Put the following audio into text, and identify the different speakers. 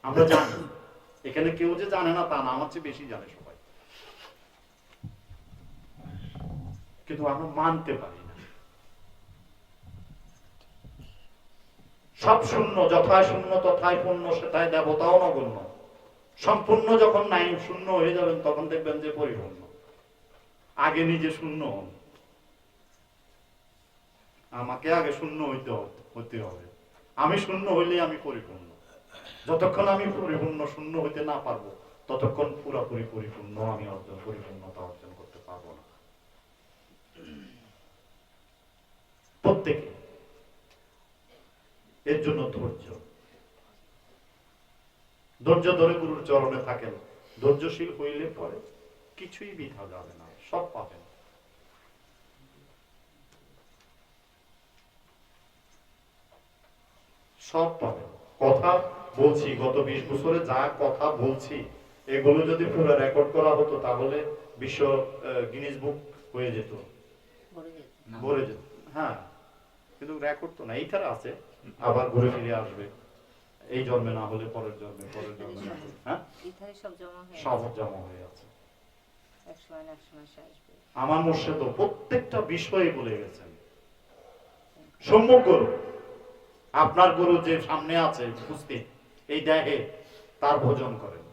Speaker 1: আমরা জানি, এখানে কেউ যে জানে না তা না, আমার চেয়ে বেশি জানে সবাই, কিন্তু আমরা মানতে পারি না। সব শূন্য, যথায় শূন্য তথায় পূর্ণ, সেটাই দেবতাও নগণ্য। সম্পূর্ণ যখন নাই, শূন্য হয়ে যাবেন, তখন দেখবেন যে পরিপূর্ণ। আগে নিজে শূন্য হন, আমাকে আগে শূন্য হইতে হবে। আমি শূন্য হইলে আমি পরিপূর্ণ। যতক্ষণ আমি পরিপূর্ণ শূন্য হইতে না পারবো, ততক্ষণ পুরোপুরি পরিপূর্ণ আমি পরিপূর্ণতা অর্জন করতে পারবো না। প্রত্যেকে এর জন্য ধৈর্য ধরে গুরুর চরণে থাকেন। ধৈর্যশীল হইলে পরে কিছুই বৃথা যাবে না, সব পাবেন। সব পাবেন। কথা বলছি, গত 20 বছরে যা কথা বলছি, এগুলো যদি পুরো রেকর্ড করা হতো, তাহলে বিশ্ব গিনেস বুক হয়ে যেত, ভরে যেত। হ্যাঁ, কিন্তু রেকর্ড তো না, এইখানে আছে, আবার ঘুরে ফিরে আসবে। এই জন্মে না হলে পরের জন্মে, পরের জন্মে না হলে, হ্যাঁ, সব জমা হয়ে আছে। আমার মুর্শিদ প্রত্যেকটা বিষয়ে বলে গেছেন। সম্মুখ গুরু, আপনার গুরু যে সামনে আছে উপস্থিত, এই দেহে তার ভোজন করেন।